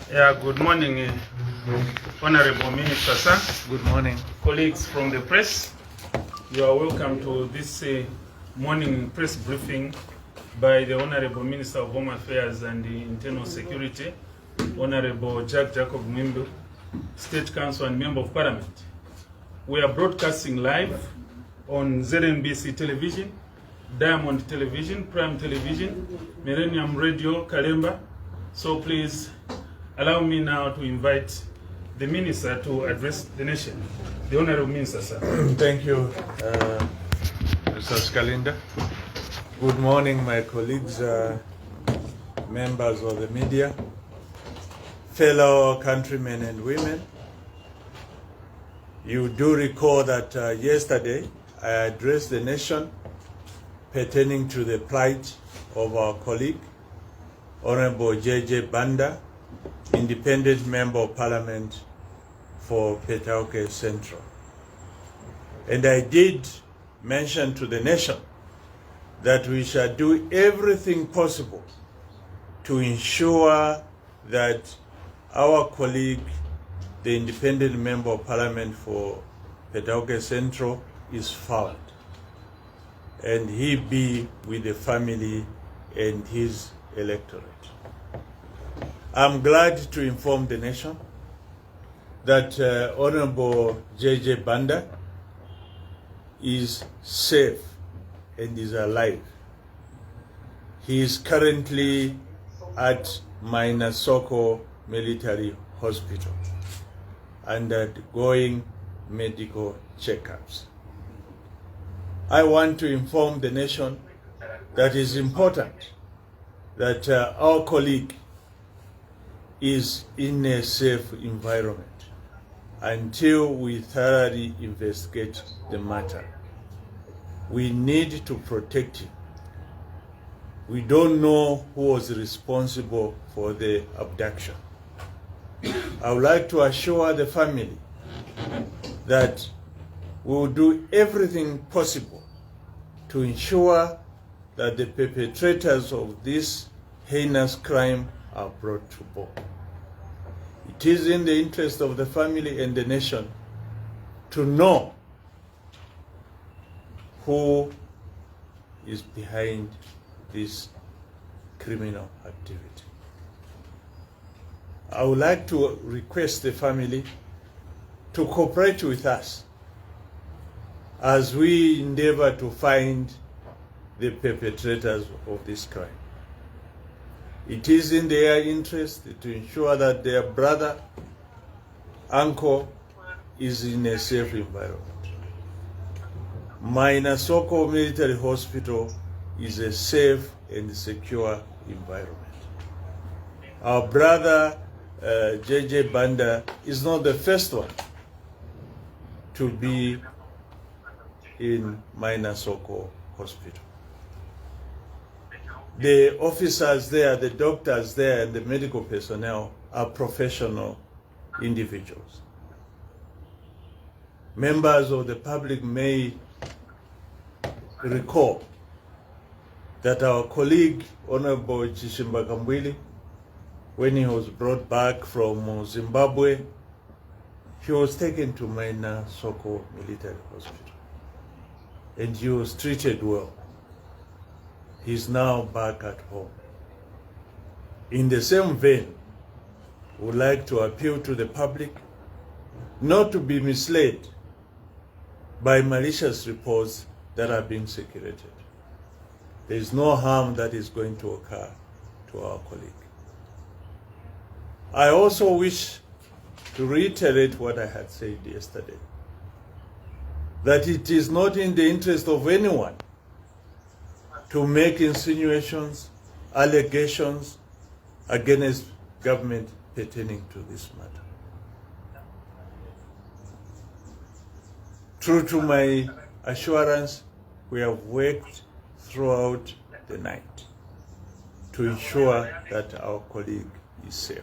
Yeah, good morning, Honorable Minister, sir. Good morning. Colleagues from the press, you are welcome to this morning press briefing by the Honorable Minister of Home Affairs and Internal Security, Honorable Jacob Mwimbu, State Council and Member of Parliament. We are broadcasting live on ZNBC Television, Diamond Television, Prime Television, Millennium Radio, Kalemba. So please allow me now to invite the Minister to address the nation. The Honorable Minister, sir. Thank you, Mr. Skalinda. Good morning, my colleagues, members of the media, fellow countrymen and women. You do recall that yesterday I addressed the nation pertaining to the plight of our colleague, Honorable J.J. Banda, Independent Member of Parliament for Petauke Central. And I did mention to the nation that we shall do everything possible to ensure that our colleague, the Independent Member of Parliament for Petauke Central, is found, and he be with the family and his electorate. I'm glad to inform the nation that Honorable J.J. Banda is safe and is alive. He is currently at Mainasoko Military Hospital undergoing medical checkups. I want to inform the nation that it is important that our colleague is in a safe environment until we thoroughly investigate the matter. We need to protect him. We don't know who was responsible for the abduction. I would like to assure the family that we will do everything possible to ensure that the perpetrators of this heinous crime are brought to book. It is in the interest of the family and the nation to know who is behind this criminal activity. I would like to request the family to cooperate with us as we endeavor to find the perpetrators of this crime. It is in their interest to ensure that their brother, uncle, is in a safe environment. Mainasoko Military Hospital is a safe and secure environment. Our brother, J.J. Banda, is not the first one to be in Mainasoko Hospital. The officers there, the doctors there, and the medical personnel are professional individuals. Members of the public may recall that our colleague, Honorable Chishimba Kambwili, when he was brought back from Zimbabwe, he was taken to Mainasoko Military Hospital, and he was treated well. He's now back at home. In the same vein, we would like to appeal to the public not to be misled by malicious reports that are being circulated. There is no harm that is going to occur to our colleague. I also wish to reiterate what I had said yesterday, that it is not in the interest of anyone to make insinuations, allegations against government pertaining to this matter. True to my assurance, we have worked throughout the night to ensure that our colleague is safe.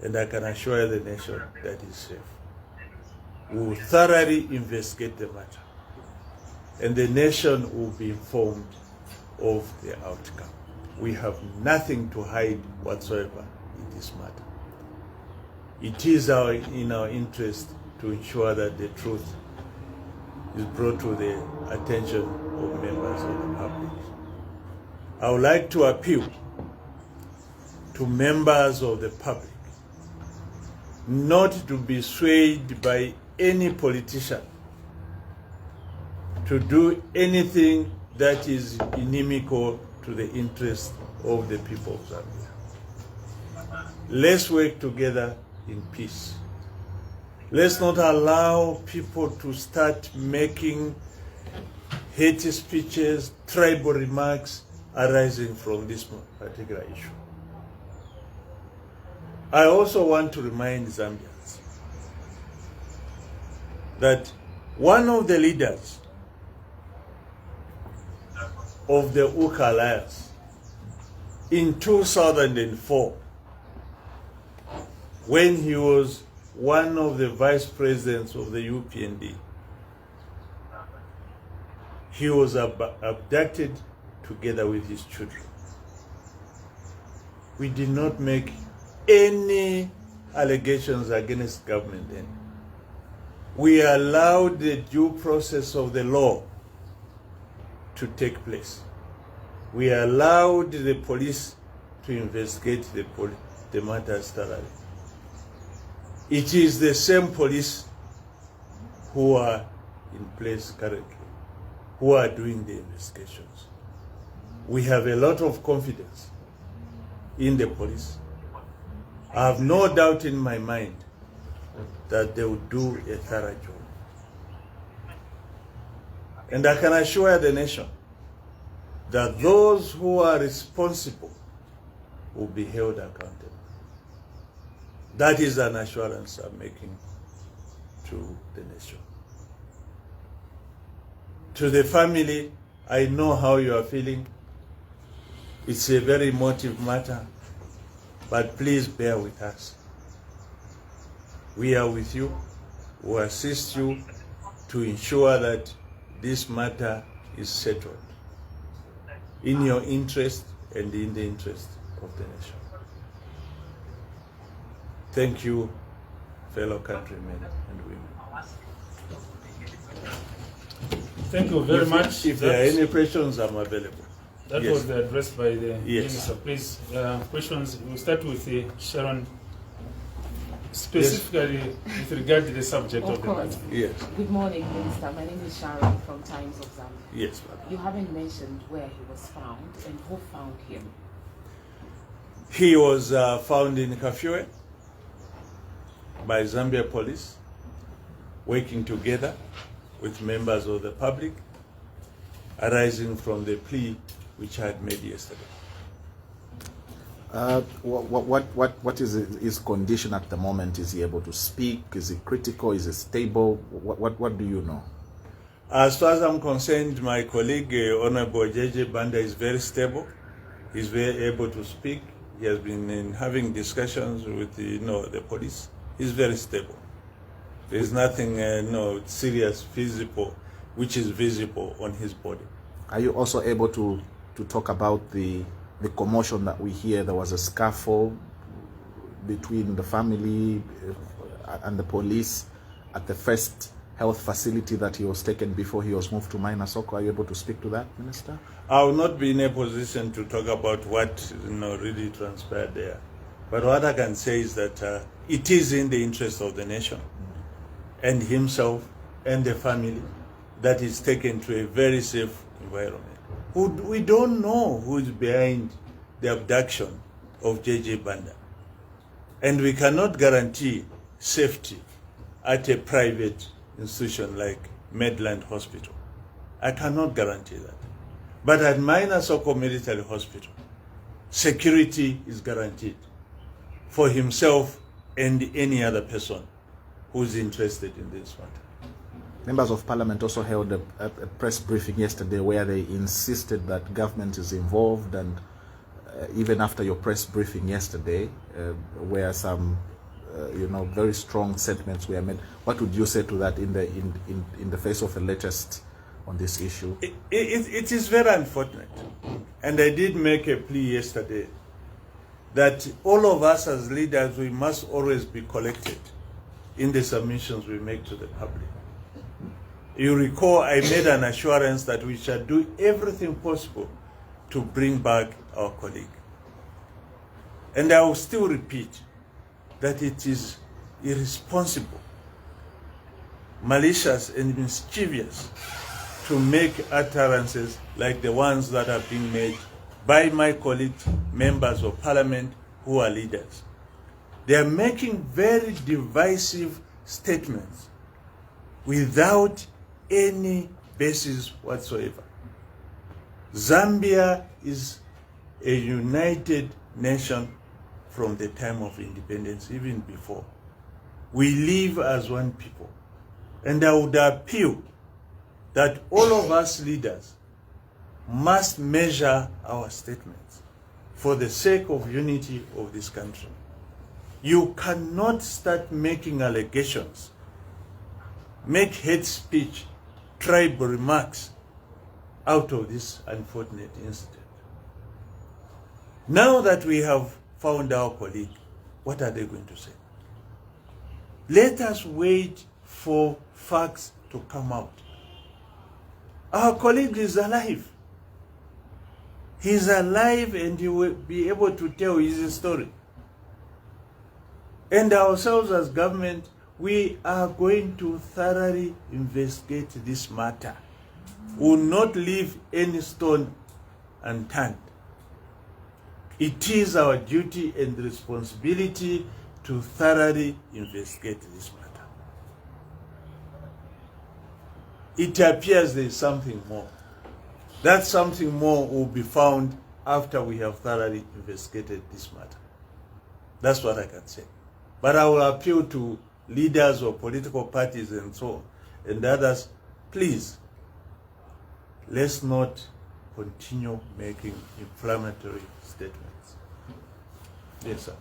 And I can assure the nation that he's safe. We will thoroughly investigate the matter, and the nation will be informed of the outcome. We have nothing to hide whatsoever in this matter. It is in our interest to ensure that the truth is brought to the attention of members of the public. I would like to appeal to members of the public not to be swayed by any politician to do anything that is inimical to the interest of the people of Zambia. Let's work together in peace. Let's not allow people to start making hate speeches, tribal remarks arising from this particular issue. I also want to remind Zambians that one of the leaders of the UKA Alliance in 2004, when he was one of the vice presidents of the UPND, he was abducted together with his children. We did not make any allegations against government then. We allowed the due process of the law to take place. We allowed the police to investigate the matters thoroughly. It is the same police who are in place currently, who are doing the investigations. We have a lot of confidence in the police. I have no doubt in my mind that they will do a thorough job. And I can assure the nation that those who are responsible will be held accountable. That is an assurance I'm making to the nation. To the family, I know how you are feeling. It's a very emotive matter, but please bear with us. We are with you. We will assist you to ensure that this matter is settled in your interest and in the interest of the nation. Thank you, fellow countrymen and women. Thank you very much. If there are any questions, I'm available. That Yes. was addressed by the Yes. Minister. Please, questions. We'll start with Sharon, specifically with regard to the subject of Of the course. matter. Yes, Good morning, Minister. My name is Sharon from Times of Zambia. yes, madam. You haven't mentioned where he was found and who found him. He was found in Kafue by Zambia police, working together with members of the public, arising from the plea which I had made yesterday. What is his condition at the moment? Is he able to speak? Is he critical? Is he stable? What do you know? As far as I'm concerned, my colleague, Honorable JJ Banda, is very stable. He's very able to speak. He has been having discussions with the police. He's very stable. There's nothing serious, visible, which is visible on his body. Are you also able to talk about the commotion that we hear? There was a scuffle between the family and the police at the first health facility that he was taken before he was moved to Mainasoko. Are you able to speak to that, Minister? I will not be in a position to talk about what really transpired there. But what I can say is that it is in the interest of the nation and himself and the family that is taken to a very safe environment. We don't know who is behind the abduction of JJ Banda. And we cannot guarantee safety at a private institution like Medland Hospital. I cannot guarantee that. But at Mainasoko Military Hospital, security is guaranteed for himself and any other person who's interested in this matter. Members of Parliament also held a press briefing yesterday where they insisted that government is involved, and even after your press briefing yesterday, where some very strong sentiments were made. What would you say to that in the face of the latest on this issue? It is very unfortunate and I did make a plea yesterday, that all of us as leaders, we must always be collected in the submissions we make to the public. You recall I made an assurance that we shall do everything possible to bring back our colleague. And I will still repeat that it is irresponsible, malicious and mischievous to make utterances like the ones that are being made by my colleagues, members of parliament who are leaders. They are making very divisive statements without any basis whatsoever. Zambia is a united nation from the time of independence, even before. We live as one people. And I would appeal that all of us leaders must measure our statements for the sake of unity of this country. You cannot start making allegations, make hate speech, tribal remarks out of this unfortunate incident. Now that we have found our colleague, what are they going to say? Let us wait for facts to come out. Our colleague is alive. He's alive and he will be able to tell his story. And ourselves as government, we are going to thoroughly investigate this matter. We will not leave any stone unturned. It is our duty and responsibility to thoroughly investigate this matter. It appears there is something more. That something more will be found after we have thoroughly investigated this matter. That's what I can say. But I will appeal to leaders of political parties and so on, and others, please, let's not continue making inflammatory statements. Yes, sir.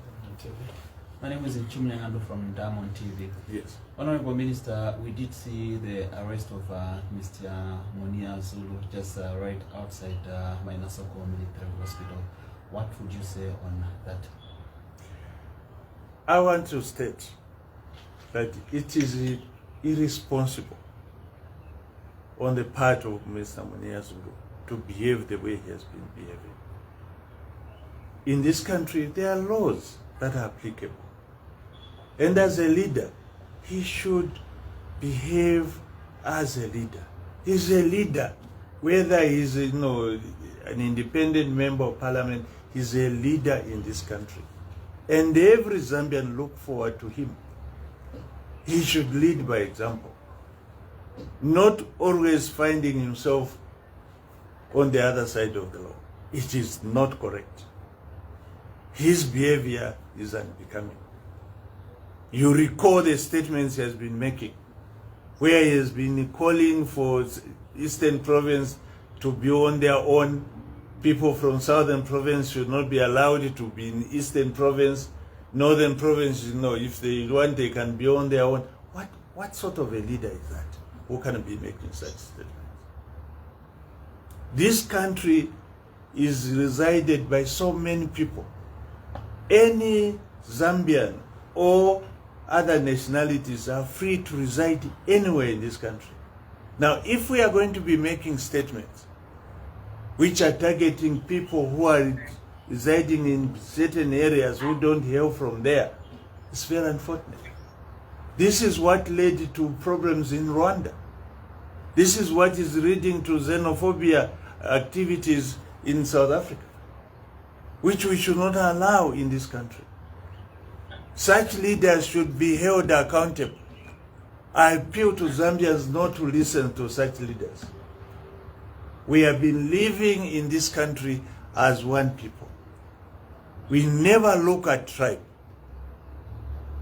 My name is Chumle Ngando from Diamond TV. Yes. Honorable Minister, we did see the arrest of Mr. Monia Zulu just right outside Mainasoko Military Hospital. What would you say on that? I want to state that it is irresponsible on the part of Mr. Monia Zulu to behave the way he has been behaving. In this country, there are laws that are applicable. And as a leader, he should behave as a leader. He's a leader. Whether he's an independent member of parliament, he's a leader in this country. And every Zambian look forward to him. He should lead by example, not always finding himself on the other side of the law. It is not correct. His behavior is unbecoming. You recall the statements he has been making, where he has been calling for Eastern Province to be on their own. People from Southern Province should not be allowed to be in Eastern Province. Northern Province, if they want, they can be on their own. What sort of a leader is that who can be making such statements? This country is resided by so many people. Any Zambian or other nationalities are free to reside anywhere in this country. Now, if we are going to be making statements which are targeting people who are residing in certain areas who don't hail from there, it's very unfortunate. This is what led to problems in Rwanda. This is what is leading to xenophobia activities in South Africa, which we should not allow in this country. Such leaders should be held accountable. I appeal to Zambians not to listen to such leaders. We have been living in this country as one people. We never look at tribe.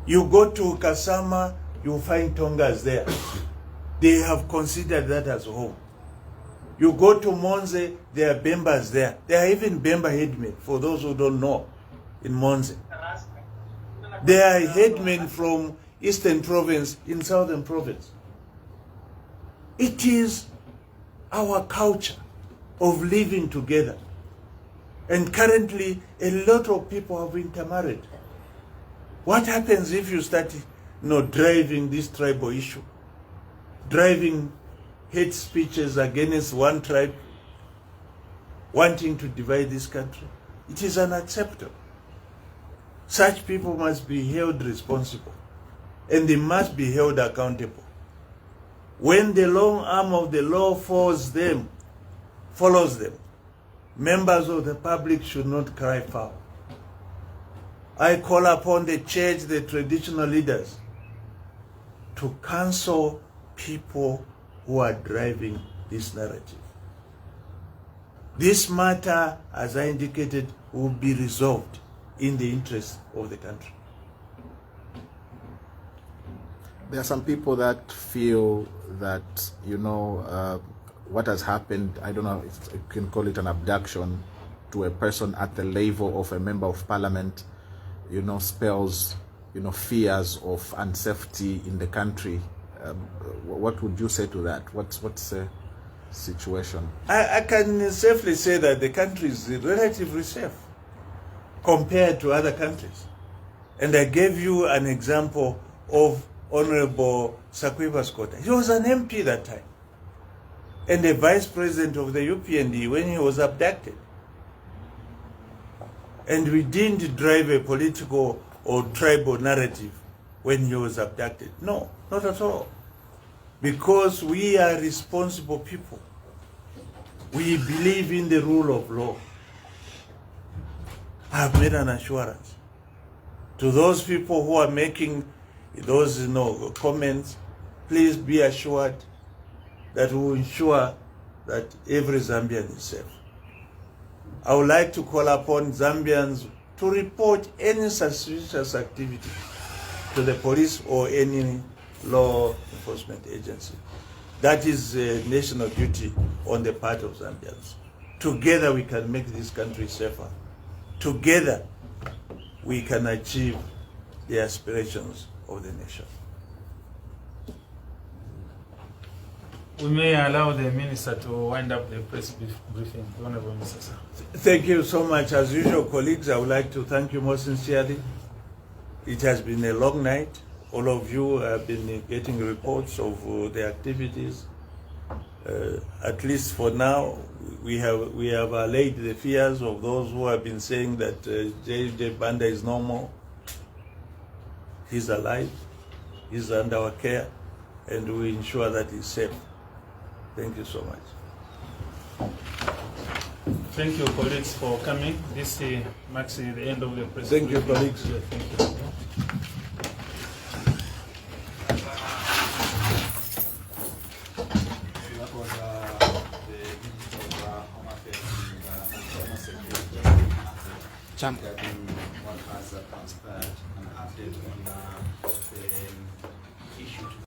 You go to Kasama, you find Tongas there. They have considered that as home. You go to Monze, there are Bembas there. There are even Bemba headmen, for those who don't know, in Monze. There are headmen from Eastern Province in Southern Province. It is our culture of living together. And currently, a lot of people have intermarried. What happens if you start driving this tribal issue? Driving hate speeches against one tribe, wanting to divide this country? It is unacceptable. Such people must be held responsible, and they must be held accountable. When the long arm of the law follows them, members of the public should not cry foul. I call upon the church, the traditional leaders, to counsel people who are driving this narrative. This matter, as I indicated, will be resolved in the interest of the country. There are some people that feel that, what has happened, I don't know if you can call it an abduction, to a person at the level of a member of parliament, spells, fears of unsafety in the country. What would you say to that? What's the situation? I can safely say that the country is relatively safe compared to other countries. And I gave you an example of Honorable Sakwiba Skota. He was an MP that time, and the vice president of the UPND when he was abducted. And we didn't drive a political or tribal narrative when he was abducted. No, not at all. Because we are responsible people. We believe in the rule of law. I have made an assurance to those people who are making those comments. Please be assured that we will ensure that every Zambian is safe. I would like to call upon Zambians to report any suspicious activity to the police or any law enforcement agency. That is a national duty on the part of Zambians. Together we can make this country safer. Together we can achieve the aspirations of the nation. We may allow the minister to wind up the press briefing. Honorable Minister. Thank you so much. As usual, colleagues, I would like to thank you most sincerely. It has been a long night. All of you have been getting reports of the activities. At least for now, we have allayed the fears of those who have been saying that J.J. Banda is no more. He's alive. He's under our care, and we ensure that he's safe. Thank you so much. Thank you, colleagues, for coming. This marks the end of the press. Thank you, colleagues. Thank you. That was the Minister of Home Affairs and Internal Security regarding what has transpired, an update on the issue to